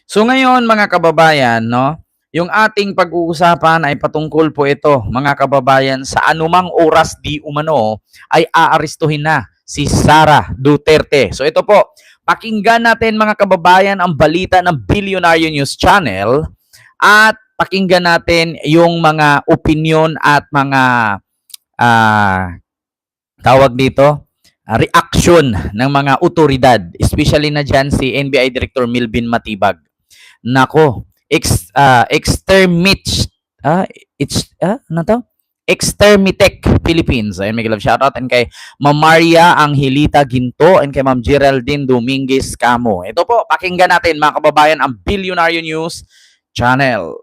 So ngayon mga kababayan, no, yung ating pag-uusapan ay patungkol po ito, mga kababayan, sa anumang oras di umano ay aarestuhin na si Sara Duterte. So ito po, pakinggan natin mga kababayan ang balita ng Billionaire News Channel at pakinggan natin yung mga opinion at mga ah, tawag dito, reaction ng mga otoridad, especially na dyan si NBI Director Milvin Matibag. Nako, extermit, ah, ano to? Extermitech Philippines. Ayun, may love shoutout. And kay Ma'am Maria Angelita Ginto and kay Ma'am Geraldine Dominguez Camo. Ito po, pakinggan natin mga kababayan ang Billionaire News Channel.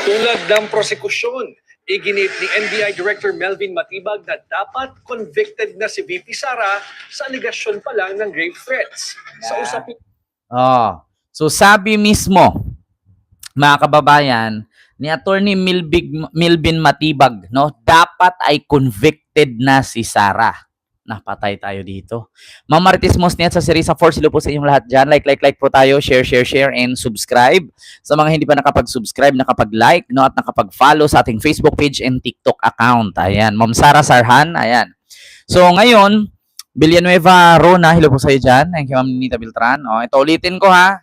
Tulad ng prosekusyon, iginit ni NBI Director Melvin Matibag na dapat convicted na si VP Sara sa aligasyon pa lang ng grave threats. Sa usapin So sabi mismo, mga kababayan, ni Attorney Milvin Matibag, no, dapat ay convicted na si Sara. Napatay tayo dito. Ma'am Marites Mosniat sa Serisa Force, silo po sa inyong lahat dyan. Like po tayo, share, and subscribe. Sa mga hindi pa nakapag-subscribe, nakapag-like, no, at nakapag-follow sa ating Facebook page and TikTok account. Ayan, Ma'am Sara Sarhan, ayan. So ngayon, Villanueva Rona, hello po sa iyo dyan. Thank you, Ma'am Nita Beltran. O, ito ulitin ko ha.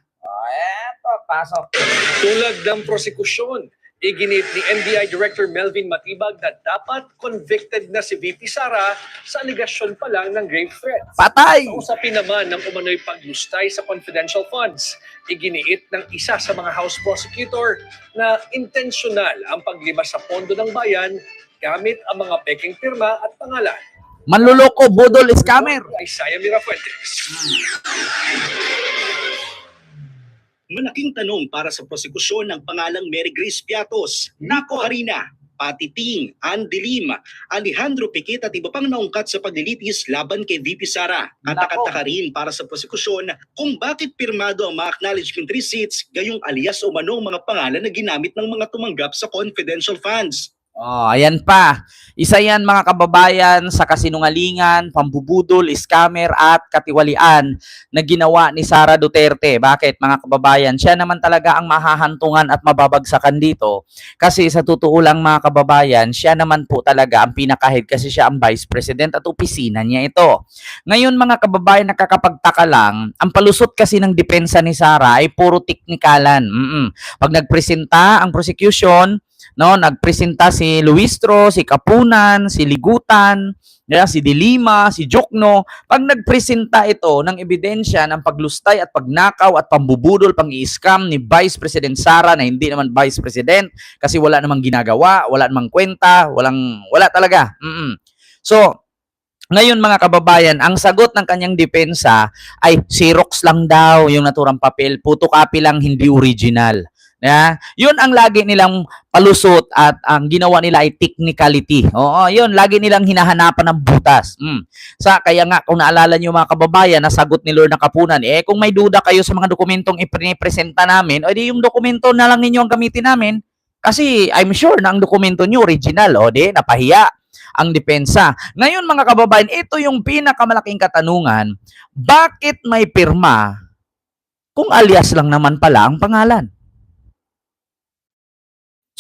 Eto, pasok. Tulad ng prosekusyon, iginit ni NBI Director Melvin Matibag na dapat convicted na si VP Sara sa aligasyon pa lang ng grave threats. Patay! Sa usapin naman ng umano'y paglustay sa confidential funds, iginiit ng isa sa mga House Prosecutor na intensyonal ang paglibas sa pondo ng bayan gamit ang mga peking pirma at pangalan. Manluloko, budol, scammer. Isaiah Mirafuentes. Malaking tanong para sa prosekusyon ng pangalang Mary Grace Piatos, Naco Harina, Patty Ting, Ann Dilim, Alejandro Piquet at iba pang naungkat sa paglilitis laban kay VP Sara. Katakataka rin para sa prosekusyon kung bakit pirmado ang mga acknowledgement receipts gayong alias o manong mga pangalan na ginamit ng mga tumanggap sa confidential funds. Oh, ayan pa. Isa yan mga kababayan sa kasinungalingan, pambubudol, scammer at katiwalian na ginawa ni Sara Duterte. Bakit mga kababayan? Siya naman talaga ang mahahantungan at mababagsakan dito. Kasi sa totoo lang mga kababayan, siya naman po talaga ang pinakahid kasi siya ang Vice President at opisina niya ito. Ngayon mga kababayan, nakakapagtaka lang, ang palusot kasi ng depensa ni Sara ay puro teknikalan. Pag nagpresenta ang prosecution, no, nagpresenta si Luistro, si Kapunan, si Ligutan, si Dilima, si Jokno. Pag nagpresenta ito ng ebidensya ng paglustay at pagnakaw at pambubudol, pang-i-scam ni Vice President Sara na hindi naman Vice President kasi wala namang ginagawa, wala namang kwenta, wala talaga. So, ngayon mga kababayan, ang sagot ng kanyang depensa ay Xerox lang daw yung naturang papel, photocopy lang, hindi original. Yun ang lagi nilang palusot at ang ginawa nila ay technicality. Oo, yun, lagi nilang hinahanapan ng butas. Kaya nga, kung naalala nyo mga kababayan, nasagot ni Lord ng Kapunan, kung may duda kayo sa mga dokumentong ipresenta namin, di yung dokumento na lang ninyo ang gamitin namin. Kasi I'm sure na ang dokumento nyo original. Napahiya ang depensa. Ngayon mga kababayan, ito yung pinakamalaking katanungan, bakit may pirma kung alias lang naman pala ang pangalan?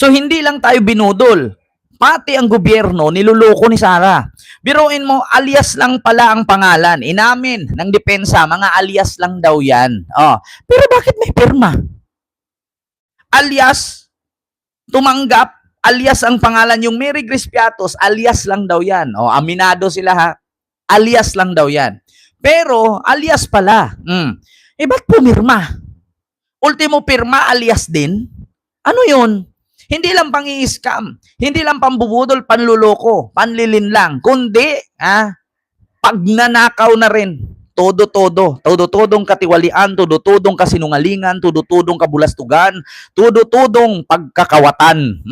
So hindi lang tayo binudol, pati ang gobyerno niluloko ni Sara. Biruin mo, alias lang pala ang pangalan. Inamin ng depensa, mga alias lang daw yan. Pero bakit may pirma? Alias, tumanggap, alias ang pangalan, yung Mary Grace Piatos, alias lang daw yan. Aminado sila ha, alias lang daw yan. Pero alias pala. Ba't pumirma? Ultimo pirma, alias din? Ano yun? Hindi lang pang-i-scam, hindi lang pambubudol, panluloko, panlilin lang, kundi pagnanakaw na rin. Todo-todong katiwalian, todo-todong kasinungalingan, todo-todong kabulastugan, todo-todong pagkakawatan.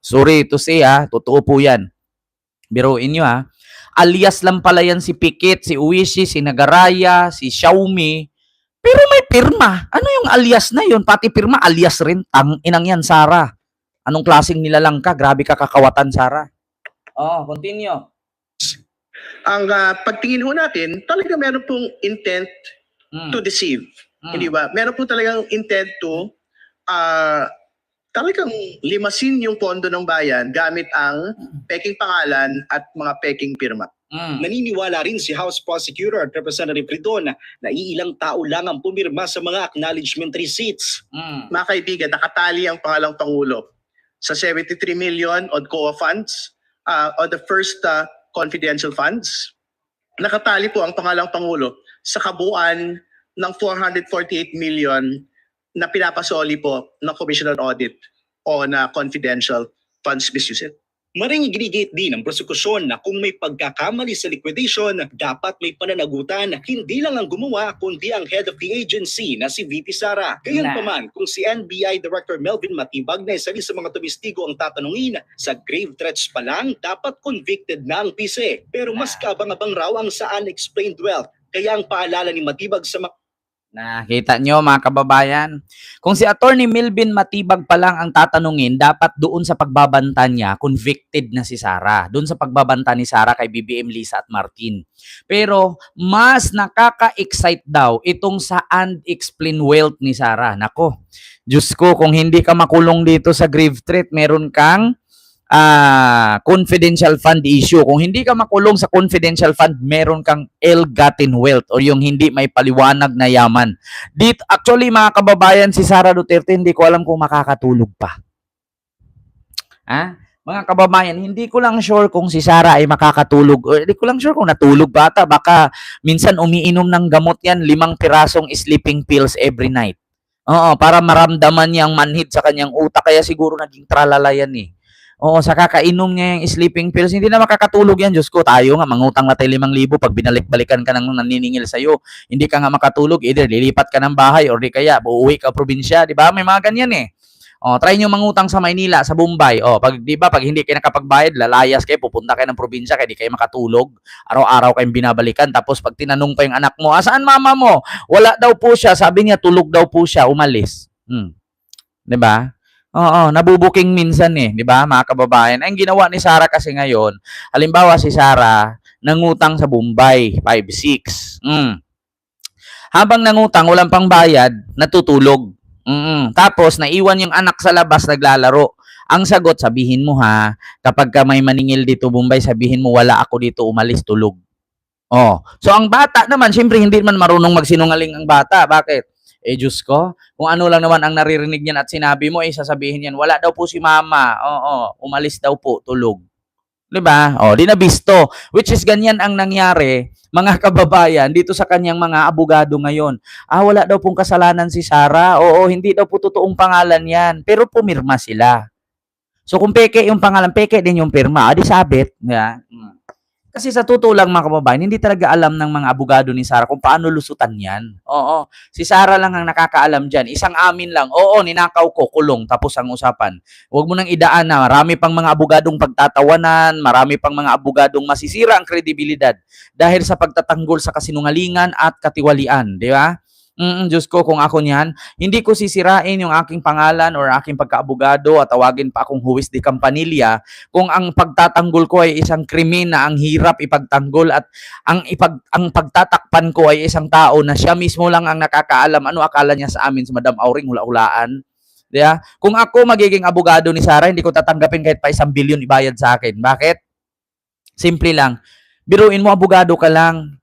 Sorry to say totoo po yan. Biruin nyo alias lang pala yan si Pikit, si Uwishi, si Nagaraya, si Xiaomi. Pero may pirma. Ano yung alias na yun? Pati pirma, alias rin. Inang yan, Sara. Anong klaseng nilalang ka? Grabe ka kakawatan, Sara. Continue. Ang pagtingin ho natin, talaga meron pong intent to deceive. Hindi ba? Meron po talagang intent to talagang limasin yung pondo ng bayan gamit ang peking pangalan at mga peking pirma. Naniniwala rin si House Prosecutor at Representative Ridon na iilang tao lang ang pumirma sa mga acknowledgement receipts. Mga kaibigan, nakatali ang pangalang Pangulo sa 73 million on COA funds, on the first confidential funds. Nakatali po ang pangalang Pangulo sa kabuuan ng 448 million na pinapasoli po ng Commission on Audit o na confidential funds misuse. Maring ginigit din ng prosekusyon na kung may pagkakamali sa liquidation, dapat may pananagutan. Hindi lang ang gumawa, kundi ang head of the agency na si VP Sara. Gayunpaman, kung si NBI Director Melvin Matibag na isa rin sa mga tumistigo ang tatanungin, sa grave threats pa lang, dapat convicted na ang pise. Pero mas kabang-abang raw ang sa unexplained wealth. Kaya ang paalala ni Matibag sa Nakita nyo mga kababayan, kung si Attorney Melvin Matibag pa lang ang tatanungin, dapat doon sa pagbabanta niya, convicted na si Sara. Doon sa pagbabanta ni Sara kay BBM Lisa at Martin. Pero mas nakaka-excite daw itong sa unexplained wealth ni Sara. Nako, Diyos ko, kung hindi ka makulong dito sa grave threat, meron kang confidential fund issue. Kung hindi ka makulong sa confidential fund, meron kang ill-gotten wealth o yung hindi may paliwanag na yaman. Actually, mga kababayan, si Sara Duterte, hindi ko alam kung makakatulog pa. Mga kababayan, hindi ko lang sure kung si Sara ay makakatulog. O, hindi ko lang sure kung natulog ba ata. Baka minsan umiinom ng gamot yan, 5 pirasong sleeping pills every night. Oo, para maramdaman niyang manhid sa kanyang utak. Kaya siguro naging tralala yan eh. Oo, sa kakainom niya yung sleeping pills, hindi na makakatulog yan. Diyos ko, tayo nga, mangutang na tayo 5,000 pag binalik-balikan ka ng naniningil sa'yo. Hindi ka nga makatulog, either lilipat ka ng bahay or di kaya uuwi ka probinsya, di ba? May mga ganyan eh. Try nyo mangutang sa Maynila, sa Bombay. Di ba, pag hindi kayo nakapagbayad, lalayas kayo, pupunta kayo ng probinsya, kaya di kayo makatulog. Araw-araw kayong binabalikan. Tapos pag tinanong pa yung anak mo, asaan mama mo? Wala daw po siya. Sabi niya, tulog daw po siya, umalis. Di ba? Oo, nabubuking minsan eh, di ba, mga kababayan? Ang ginawa ni Sara kasi ngayon, halimbawa si Sara, nangutang sa Bombay, 5-6. Habang nangutang, walang pang bayad, natutulog. Tapos, naiwan yung anak sa labas, naglalaro. Ang sagot, sabihin mo ha, kapag ka may maningil dito Bombay, sabihin mo, wala ako dito, umalis, tulog. So ang bata naman, syempre hindi man marunong magsinungaling ang bata. Bakit? Diyos ko, kung ano lang naman ang naririnig niyan at sinabi mo, sasabihin niyan, wala daw po si mama. Umalis daw po, tulog. Diba? Di na bisto. Which is ganyan ang nangyari, mga kababayan, dito sa kanyang mga abogado ngayon. Wala daw pong kasalanan si Sara. Hindi daw po totoong pangalan yan. Pero pumirma sila. So kung peke yung pangalan, peke din yung pirma. Di sabit. Yeah. Kasi sa totoo lang mga kababayan, hindi talaga alam ng mga abogado ni Sara kung paano lusutan yan. Si Sara lang ang nakakaalam dyan. Isang amin lang, ninakaw ko, kulong, tapos ang usapan. Huwag mo nang idaan na marami pang mga abogadong pagtatawanan, marami pang mga abogadong masisira ang kredibilidad dahil sa pagtatanggol sa kasinungalingan at katiwalian. Di ba? Diyos ko, kung ako niyan, hindi ko sisirain yung aking pangalan or aking pagkaabogado at tawagin pa akong huwis de Campanilla kung ang pagtatanggol ko ay isang krimen na ang hirap ipagtanggol at ang pagtatakpan ko ay isang tao na siya mismo lang ang nakakaalam ano akala niya sa amin si Madam Auring hula-hulaan. Diba? Kung ako magiging abogado ni Sara, hindi ko tatanggapin kahit pa 1 bilyon ibayad sa akin. Bakit? Simple lang. Biruin mo, abogado ka lang.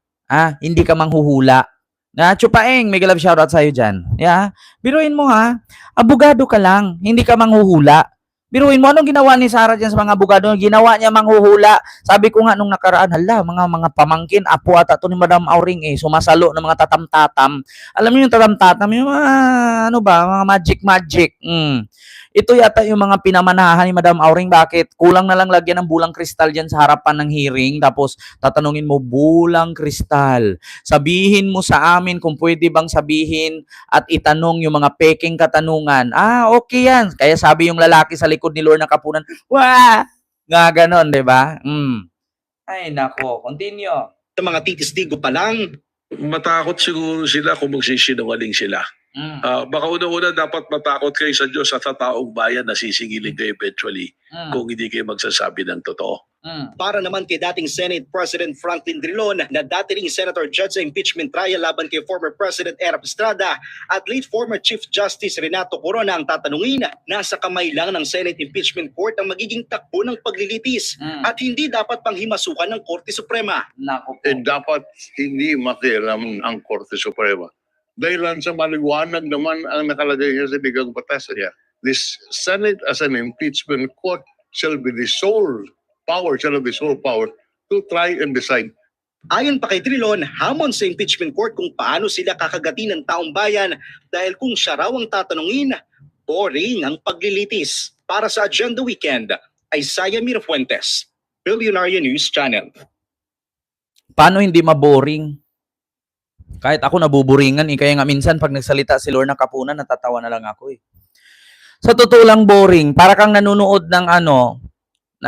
Hindi ka manghuhula. Chupaeng, mega love shoutout sa'yo dyan. Yeah? Biruin mo ha, abogado ka lang, hindi ka manghuhula. Biruin mo, anong ginawa ni Sara dyan sa mga abogado? Ginawa niya manghuhula. Sabi ko nga nung nakaraan, mga pamangkin, apo ata to ni Madam Auring sumasalo ng mga tatam-tatam. Alam niyo yung tatam-tatam, yung mga magic-magic. Ito yata yung mga pinamanahan ni Madam Auring. Bakit? Kulang na lang lagyan ng bulang kristal dyan sa harapan ng hearing. Tapos tatanungin mo, bulang kristal. Sabihin mo sa amin kung pwede bang sabihin at itanong yung mga peking katanungan. Okay yan. Kaya sabi yung lalaki sa likod ni Lorna Kapunan, wah! Nga ganon, di ba? Ay, nako. Continue. Sa mga titisdigo pa lang, matakot siguro sila kung magsisinungaling sila. Baka una-una dapat matakot kayo sa Diyos at sa taong bayan na sisingilin kayo eventually kung hindi kayo magsasabi ng totoo. Para naman kay dating Senate President Franklin Drilon na dati ring Senator Judge sa impeachment trial laban kay former President Erap Estrada at late former Chief Justice Renato Corona ang tatanungin, nasa kamay lang ng Senate Impeachment Court ang magiging takbo ng paglilitis at hindi dapat panghimasukan ng Korte Suprema. Nako po. Dapat hindi makialam ang Korte Suprema. Dahil sa maliwanag naman ang nakalagay sa Ligang Batas niya. This Senate as an impeachment court shall be the sole power to try and decide. Ayon pa kay Drilon, hamon sa impeachment court kung paano sila kakagatin ng taong bayan dahil kung siya raw ang tatanungin, boring ang paglilitis. Para sa Agenda Weekend, Isaiah Mirafuentes, Billionaire News Channel. Paano hindi maboring? Kahit ako nabuburingan, kaya nga minsan pag nagsalita si Lorna Kapunan, natatawa na lang ako eh. Sa totoo lang boring, para kang nanonood ng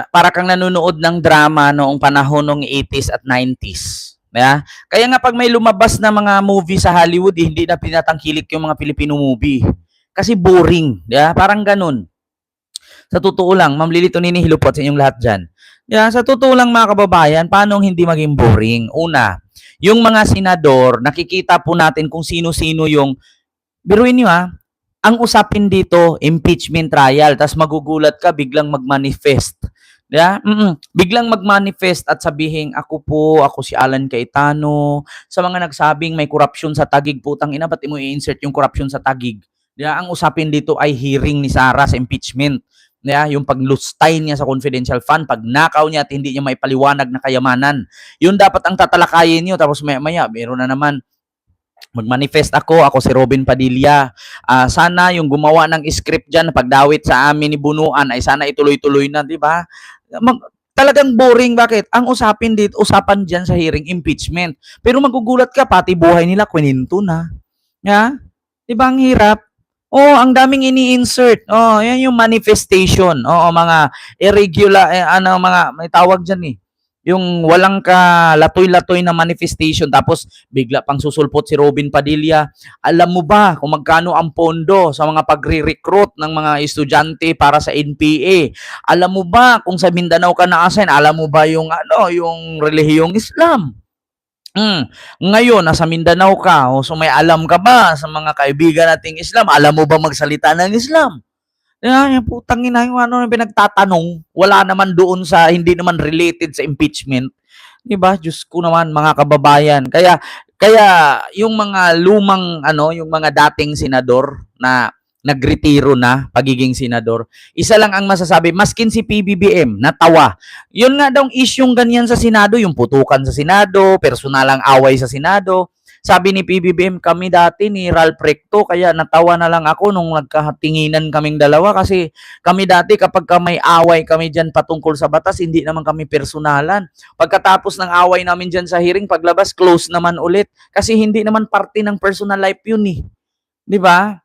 para kang nanonood ng drama noong panahon ng 80s at 90s. Yeah? Kaya nga pag may lumabas na mga movie sa Hollywood, hindi na pinatangkilik yung mga Filipino movie. Kasi boring. Yeah? Parang ganun. Sa totoo lang, Ma'am Lily Tonini, hello po sa inyong lahat dyan. Yeah, sa totoo lang mga kababayan, paano hindi maging boring? Una, yung mga senador, nakikita po natin kung sino-sino yung, biruin nyo ang usapin dito, impeachment trial, tas magugulat ka, biglang mag-manifest. Yeah? Biglang mag-manifest at sabihin, ako si Alan Cayetano, sa mga nagsabing may korupsyon sa Taguig, putang ina, ba't mo i-insert yung korupsyon sa Taguig? Yeah? Ang usapin dito ay hearing ni Sara sa impeachment. Yeah? Yung paglustay niya sa confidential fund, pag nakaw niya at hindi niya may paliwanag na kayamanan. Yun dapat ang tatalakayin niyo, tapos maya-maya, meron na naman, mag-manifest ako si Robin Padilla. Sana yung gumawa ng script dyan, pagdawit sa amin ni Bunuan, ay sana ituloy-tuloy na, di ba? Talagang boring. Bakit? Ang usapan dyan sa hearing, impeachment. Pero magugulat ka, pati buhay nila, kwininto na. Yeah? Di ba ang hirap? Ang daming ini-insert. Yan yung manifestation. Mga irregular, may tawag dyan eh. Yung walang latoy-latoy na manifestation, tapos bigla pang susulpot si Robin Padilla. Alam mo ba kung magkano ang pondo sa mga pagre-recruit ng mga estudyante para sa NPA? Alam mo ba kung sa Mindanao ka na-assign, alam mo ba yung yung relihiyong Islam? Ngayon, nasa Mindanao ka, so may alam ka ba sa mga kaibigan nating Islam? Alam mo ba magsalita ng Islam? Yan, putang ina, yung pinagtatanong, wala naman doon sa, hindi naman related sa impeachment. Diba? Diyos ko naman, mga kababayan. Kaya yung mga lumang, yung mga dating senador na nagretiro na, pagiging senador, isa lang ang masasabi, maskin si PBBM, natawa. Yun nga daw isyong ganyan sa Senado, yung putukan sa Senado, personalang away sa Senado. Sabi ni PBBM, kami dati ni Ralph Recto, kaya natawa na lang ako nung nagkatinginan kaming dalawa kasi kami dati kapag may away kami dyan patungkol sa batas, hindi naman kami personalan. Pagkatapos ng away namin dyan sa hearing, paglabas, close naman ulit. Kasi hindi naman parte ng personal life yun eh. Di ba?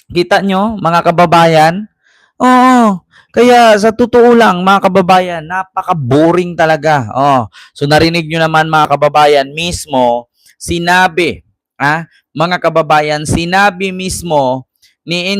Kita nyo, mga kababayan? Oo. Kaya sa totoo lang, mga kababayan, napaka-boring talaga. So narinig nyo naman mga kababayan, mismo, sinabi, mga kababayan, sinabi mismo ni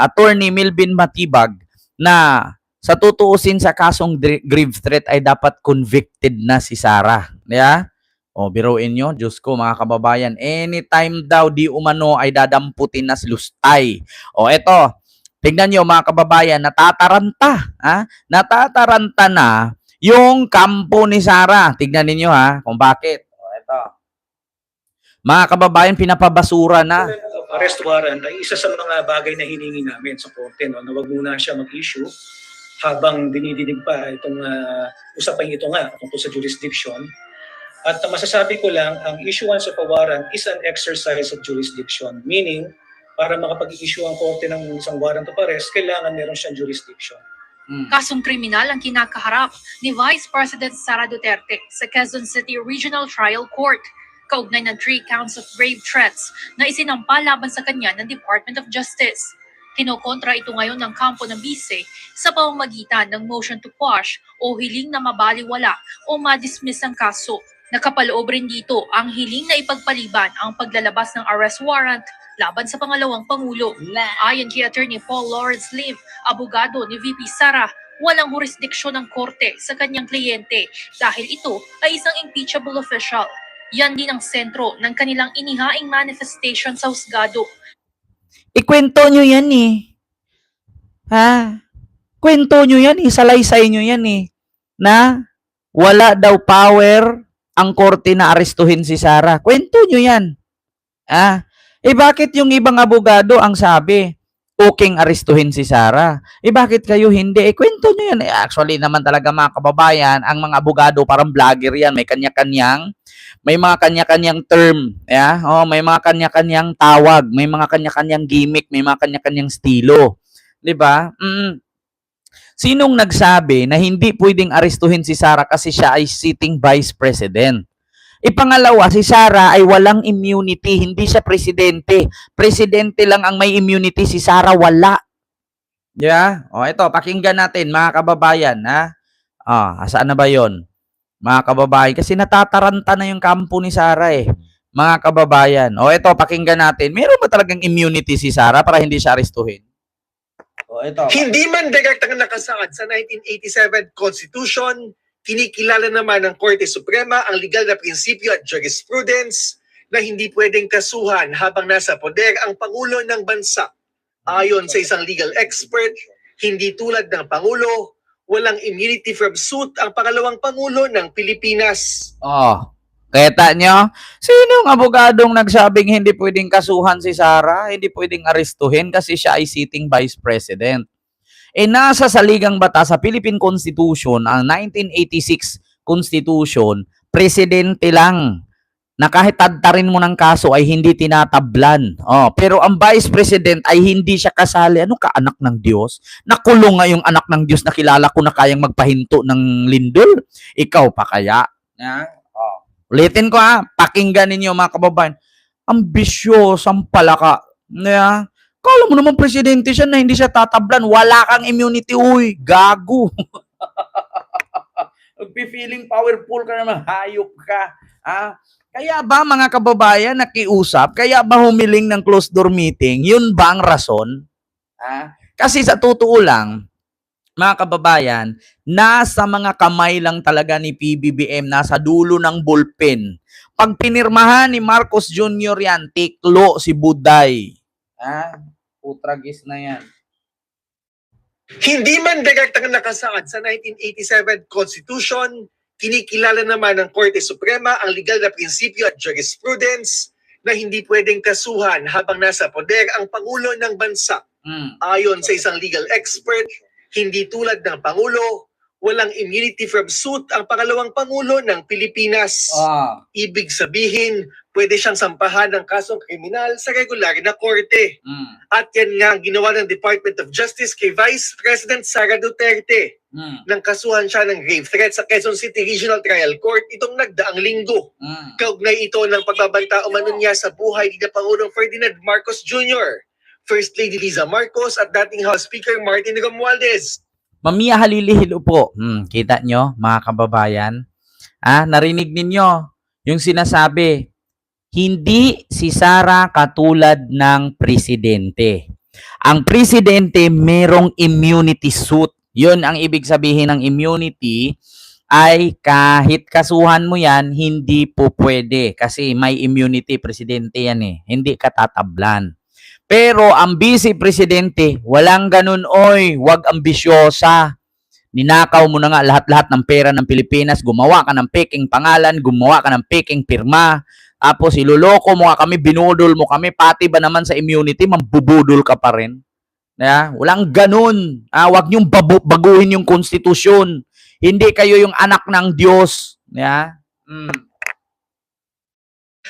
Attorney Melvin Matibag na sa tutuusin sa kasong grave threat ay dapat convicted na si Sara. Yeah? Biruin nyo, Diyos ko mga kababayan, anytime daw di umano ay dadamputin na si Lustay. Eto, tignan nyo mga kababayan, natataranta na yung kampo ni Sara. Tignan ninyo kung bakit. Ito. Mga kababayan, pinapabasura na. Arrest warrant ay isa sa mga bagay na hiningi namin sa korte, na wag muna siya mag-issue habang dinidinig pa itong usapang ito nga tungkol sa jurisdiction. At masasabi ko lang, ang issuance of a warrant is an exercise of jurisdiction. Meaning, para makapag-issue ang korte ng isang warrant of arrest, kailangan meron siyang jurisdiction. Kasong kriminal ang kinakaharap ni Vice President Sara Duterte sa Quezon City Regional Trial Court, kaugnay ng 3 counts of grave threats na isinampa laban sa kanya ng Department of Justice. Kinokontra ito ngayon ng kampo ng bise sa pamamagitan ng motion to quash o hiling na mabaliwala o madismiss ang kaso. Nakapaloob rin dito ang hiling na ipagpaliban ang paglalabas ng arrest warrant laban sa pangalawang Pangulo. Ayon kay Attorney Paul Lawrence Lim, abogado ni VP Sara, walang jurisdiksyon ng korte sa kanyang kliyente dahil ito ay isang impeachable official. Yan din ang sentro ng kanilang inihaing manifestation sa husgado. Ikwento nyo yan eh. Ha? Kwento nyo yan eh. Salaysay nyo yan eh. Na wala daw power ang korte na arestuhin si Sara. Kwento nyo yan. Bakit yung ibang abogado ang sabi, okay arestuhin si Sara? Bakit kayo hindi? Kwento nyo yan. Actually naman talaga mga kababayan, ang mga abogado parang vlogger yan. May mga kanya-kanyang term. May mga kanya-kanyang tawag. May mga kanya-kanyang gimmick. May mga kanya-kanyang estilo. Diba? Sinong nagsabi na hindi pwedeng arestuhin si Sara kasi siya ay sitting vice president? Pangalawa, si Sara ay walang immunity, hindi siya presidente. Presidente lang ang may immunity, si Sara wala. Yeah? Ito, pakinggan natin mga kababayan, ha? Saan na ba 'yon? Mga kababayan, kasi natataranta na yung kampo ni Sara eh. Mga kababayan. Ito, pakinggan natin. Meron ba talagang immunity si Sara para hindi siya arestuhin? Ito. Hindi man direktang nakasaad sa 1987 Constitution, kinikilala naman ng Korte Suprema ang legal na prinsipyo at jurisprudence na hindi pwedeng kasuhan habang nasa poder ang Pangulo ng Bansa. Ayon sa isang legal expert, hindi tulad ng Pangulo, walang immunity from suit ang pangalawang Pangulo ng Pilipinas. Kita nyo? Sinong abogadong nagsabing hindi pwedeng kasuhan si Sara? Hindi pwedeng arestuhin kasi siya ay sitting vice president. Nasa saligang batas sa Philippine Constitution, ang 1986 Constitution, presidente lang na kahit tadtarin mo ng kaso ay hindi tinatablan. Pero ang vice president ay hindi siya kasali. Ano ka, anak ng Diyos? Nakulong nga yung anak ng Diyos na kilala ko na kayang magpahinto ng lindol. Ikaw pa kaya? Ulitin ko pakinggan ninyo mga kababayan. Ambisyosang palaka. Kala mo naman presidente siya na hindi siya tatablan. Wala kang immunity, uy. Gago. Feeling powerful ka naman. Hayop ka. Kaya ba mga kababayan nakiusap? Kaya ba humiling ng closed door meeting? Yun ba ang rason? Kasi sa totoo lang, mga kababayan, nasa mga kamay lang talaga ni PBBM, nasa dulo ng bullpen. Pag pinirmahan ni Marcos Jr. yan, tiklo si Buday. Putragis na yan. Hindi man direktang nakasaad sa 1987 Constitution, kinikilala naman ng Korte Suprema ang legal na prinsipyo at jurisprudence na hindi pwedeng kasuhan habang nasa poder ang Pangulo ng Bansa. Ayon sa isang legal expert, hindi tulad ng Pangulo, walang immunity from suit ang pangalawang Pangulo ng Pilipinas. Ibig sabihin, pwede siyang sampahan ng kasong kriminal sa regular na korte. At yan nga ang ginawa ng Department of Justice kay Vice President Sara Duterte. Nang kasuhan siya ng grave threat sa Quezon City Regional Trial Court itong nagdaang linggo. Kaugnay ito ng pagbabanta umano niya sa buhay ni Pangulong Ferdinand Marcos Jr., First Lady Liza Marcos at dating House Speaker Martin Romualdez. Mamiya halilihilo po. Kita nyo, mga kababayan? Narinig ninyo yung sinasabi, hindi si Sara katulad ng presidente. Ang presidente merong immunity suit. Yun ang ibig sabihin ng immunity ay kahit kasuhan mo yan, hindi po pwede. Kasi may immunity, presidente yan eh. Hindi katatablan. Pero ang vice presidente, walang ganun, oy, wag ambisyosa. Ninakaw mo na nga lahat-lahat ng pera ng Pilipinas, gumawa ka ng peking pangalan, gumawa ka ng peking pirma, tapos iloloko mo nga kami, binudol mo kami, pati ba naman sa immunity, mambubudol ka pa rin. Walang ganun. Wag niyong baguhin yung konstitusyon. Hindi kayo yung anak ng Diyos.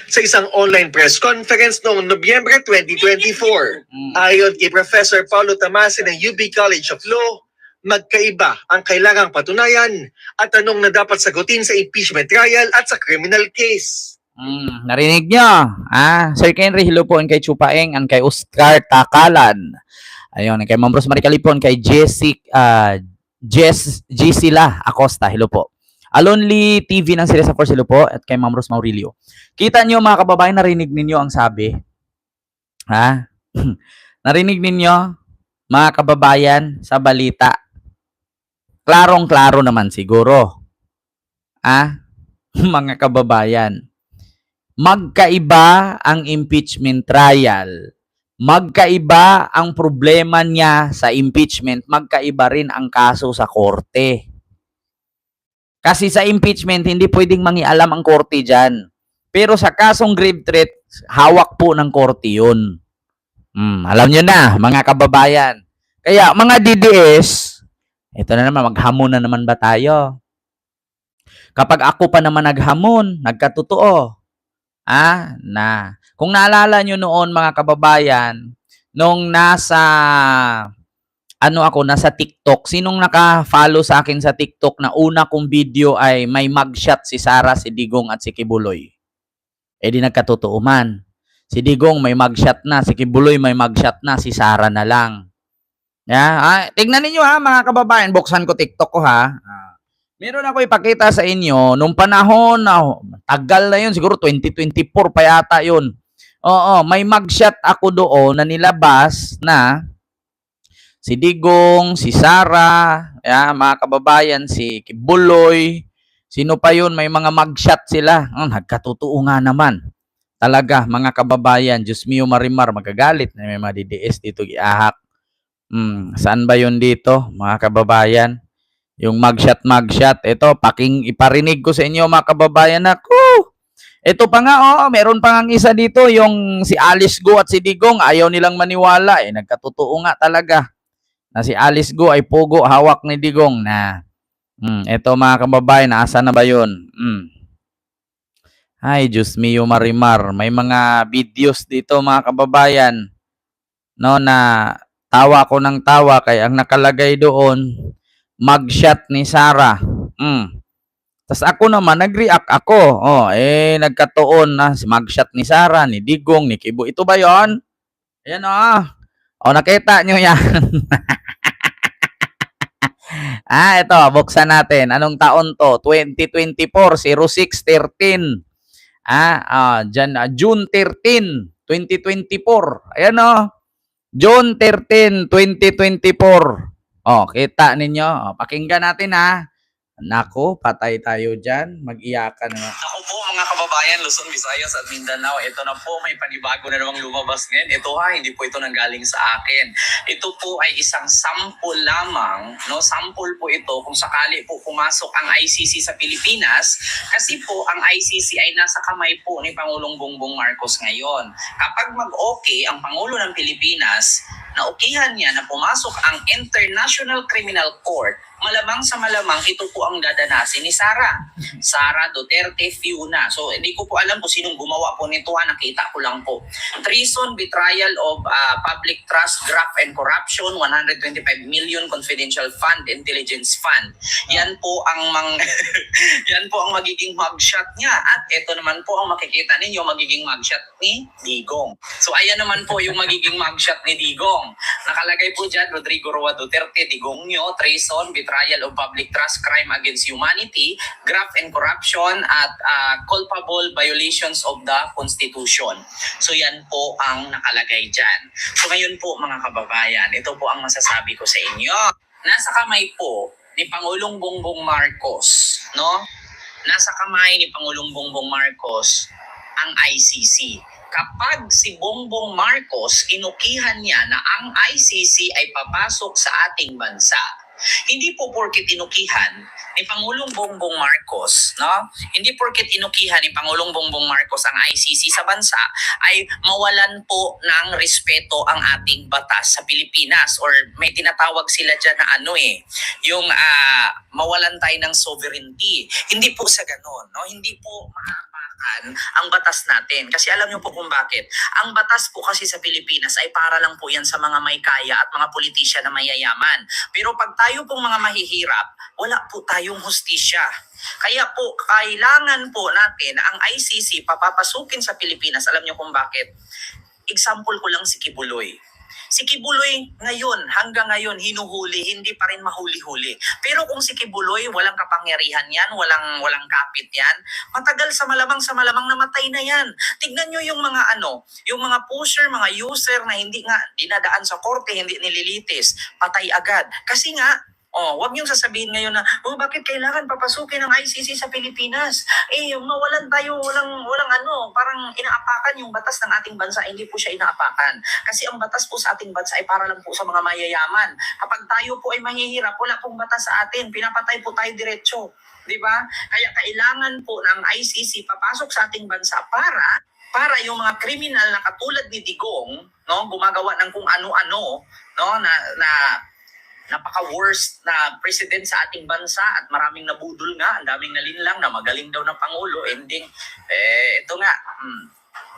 Sa isang online press conference noong Nobyembre 2024. Ayon kay Professor Paulo Tamasi ng UB College of Law, magkaiba ang kailangang patunayan at tanong na dapat sagutin sa impeachment trial at sa criminal case. Narinig nyo? Sir Henry, hello po, kay Chupaeng, kay Oscar Takalan. Ayun, kay Ma'am Rosemary Calipon, kay Gisela Acosta, hello po. Alonly TV ng Sirius of course, hello po, at kay Ma'am Rose Maurilio. Kita nyo mga kababayan, narinig ninyo ang sabi? Narinig ninyo mga kababayan sa balita? Klarong-klaro naman siguro. Mga kababayan. Magkaiba ang impeachment trial. Magkaiba ang problema niya sa impeachment. Magkaiba rin ang kaso sa korte. Kasi sa impeachment, hindi pwedeng mangialam ang korte dyan. Pero sa kasong grave threat, hawak po ng korte yun. Alam nyo na, mga kababayan. Kaya mga DDS, ito na naman, maghamon na naman ba tayo? Kapag ako pa naman naghamon, nagkatotoo, kung naalala nyo noon mga kababayan, nung nasa nasa TikTok, sinong naka-follow sa akin sa TikTok na una kong video ay may mugshot si Sara, si Digong at si Kibuloy. Di nagkatotoo man. Si Digong may mugshot na, si Kibuloy may mugshot na, si Sara na lang. Tignan ninyo mga kababayan, buksan ko TikTok ko Meron ako ipakita sa inyo nung panahon na tagal na yun, siguro 2024 pa yata yun. Oo, may mugshot ako doon na nilabas na si Digong, si Sara, mga kababayan, si Kibuloy, sino pa yun, may mga mugshot sila. Nagkatotoo nga naman. Talaga, mga kababayan, Diyos mio Marimar, magagalit na may mga DDS dito giahak. Saan ba yun dito, mga kababayan? Yung mugshot. Ito, iparinig ko sa inyo, mga kababayan, ako. Ito pa nga, meron pa nga isa dito, yung si Alice Go at si Digong, ayaw nilang maniwala. Nagkatotoo nga talaga na si Alice Go ay pugo, hawak ni Digong na. Ito mga kababayan, asa na ba yun? Ay, Diyos mio Marimar. May mga videos dito mga kababayan, no, na tawa ko ng tawa kaya ang nakalagay doon, mugshot ni Sara. Tapos ako naman, nag-react ako. Nagkataon na si mugshot ni Sara, ni Digong, ni Kibo. Ito ba yon? Ayan nakita nyo yan. Ito, buksan natin. Anong taon to? 2024, 06-13. June 13, 2024. Ayan June 13, 2024. Kita ninyo. Pakinggan natin Nako, patay tayo dyan. Mag-iyakan na. Ako po mga kababayan, Luzon, Visayas at Mindanao. Ito na po, may panibago na namang lumabas ngayon. Ito hindi po ito nanggaling sa akin. Ito po ay isang sample lamang. Sample po ito kung sakali po pumasok ang ICC sa Pilipinas. Kasi po ang ICC ay nasa kamay po ni Pangulong Bongbong Marcos ngayon. Kapag mag-okay ang Pangulo ng Pilipinas, naukihan niya na pumasok ang International Criminal Court, malamang sa malamang ito po ang dadanasin ni Sara Duterte Fiuna. So hindi ko po alam kung sinong gumawa po nito, nakita ko lang po. Treason, betrayal of public trust, graft and corruption, 125 million confidential fund, intelligence fund. Yan po ang yan po ang magiging mugshot niya. At ito naman po ang makikita ninyo magiging mugshot ni Digong. So ayan naman po yung magiging mugshot ni Digong. Nakalagay po dyan, Rodrigo Roa Duterte, Digong nyo, treason, betrayal of public trust, crime against humanity, graft and corruption, at culpable violations of the Constitution. So yan po ang nakalagay dyan. So ngayon po mga kababayan, ito po ang masasabi ko sa inyo. Nasa kamay po ni Pangulong Bongbong Marcos, Nasa kamay ni Pangulong Bongbong Marcos ang ICC. Kapag si Bongbong Marcos inukihan niya na ang ICC ay papasok sa ating bansa, hindi po porket inukihan ni Pangulong Bongbong Marcos, Hindi porket inukihan ni Pangulong Bongbong Marcos ang ICC sa bansa ay mawalan po ng respeto ang ating batas sa Pilipinas, or may tinatawag sila dyan na yung mawalan tayo ng sovereignty. Hindi po sa ganon, Hindi po ang batas natin. Kasi alam niyo po kung bakit. Ang batas po kasi sa Pilipinas ay para lang po yan sa mga may kaya at mga politisyan na mayayaman. Pero pag tayo pong mga mahihirap, wala po tayong hustisya. Kaya po, kailangan po natin na ang ICC papapasukin sa Pilipinas. Alam niyo kung bakit? Example ko lang si Kibuloy. Si Kibuloy hanggang ngayon, hinuhuli, hindi pa rin mahuli-huli. Pero kung si Kibuloy, walang kapangyarihan yan, walang kapit yan, matagal sa malamang namatay na yan. Tignan nyo yung mga yung mga pusher, mga user na hindi nga dinadaan sa korte, hindi nililitis, patay agad. Kasi nga, Oh, wag niyong sasabihin ngayon na, oh, bakit kailangan papasukin ang ICC sa Pilipinas? Mawalan tayo, walang parang inaapakan yung batas ng ating bansa. Hindi po siya inaapakan. Kasi ang batas po sa ating bansa ay para lang po sa mga mayayaman. Kapag tayo po ay mahihirap, wala pong batas sa atin. Pinapatay po tayo diretso. Di ba? Kaya kailangan po ng ICC papasok sa ating bansa para yung mga kriminal na katulad ni Digong, no, gumagawa ng kung ano-ano, no, na napaka-worst na president sa ating bansa at maraming nabudol nga, ang daming nalinlang na magaling daw na Pangulo, ending, ito nga,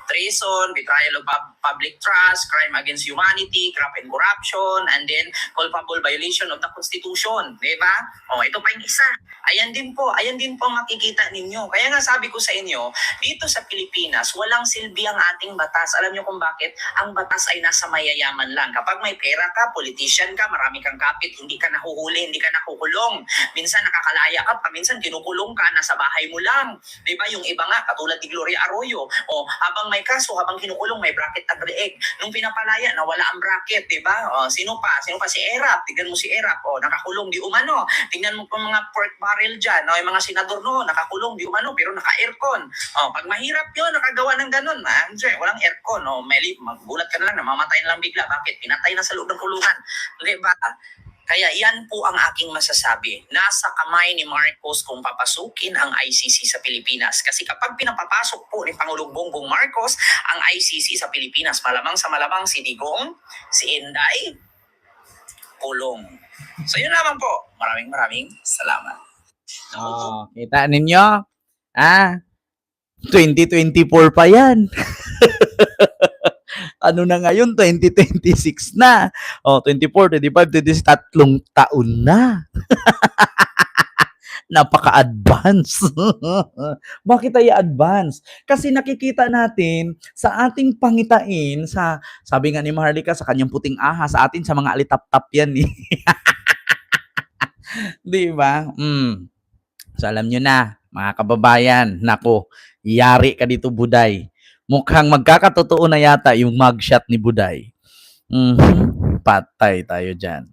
treason, betrayal of public trust, crime against humanity, graft and corruption, and then culpable violation of the Constitution. Di ba? Ito pa yung isa. Ayan din po ang makikita ninyo. Kaya nga sabi ko sa inyo, dito sa Pilipinas, walang silbi ang ating batas. Alam nyo kung bakit? Ang batas ay nasa mayayaman lang. Kapag may pera ka, politician ka, marami kang kapit, hindi ka nahuhuli, hindi ka nakukulong. Minsan nakakalaya ka pa, minsan kinukulong ka, nasa bahay mo lang. Di ba? Yung iba nga, katulad ni Gloria Arroyo, habang may kaso, habang kinukulong, may bracket at leeg. Nung pinapalaya, nawala ang bracket, di ba? Sino pa? Si Erap. Tignan mo si Erap. Nakakulong, di umano. Tingnan mo pa mga pork barrel dyan. Yung mga senador noon, nakakulong, di umano, pero naka-aircon. Pag mahirap yun, nakagawa ng ganun. Walang aircon. Magulat ka na lang, namamatay na lang bigla. Bakit? Pinatay na sa loob ng kulungan. Di ba? Kaya yan po ang aking masasabi. Nasa kamay ni Marcos kung papasukin ang ICC sa Pilipinas. Kasi kapag pinapapasok po ni Pangulong Bongbong Marcos ang ICC sa Pilipinas, malamang sa malamang si Digong, si Inday, kulong. So yun naman po. Maraming salamat. Kita ninyo? 2024 pa yan. Ano na ngayon? 2026 na. 24, 25, 26, 3 taon na. Napaka-advance. Bakit tayo advance? Kasi nakikita natin sa ating pangitain, sabi nga ni Maharlika, sa kanyang puting ahas, sa atin sa mga alitap-tap yan. Di ba? So alam nyo na, mga kababayan, nako, yari ka dito, Buday. Mukhang magkakatotoo na yata yung mugshot ni Buday. Patay tayo dyan.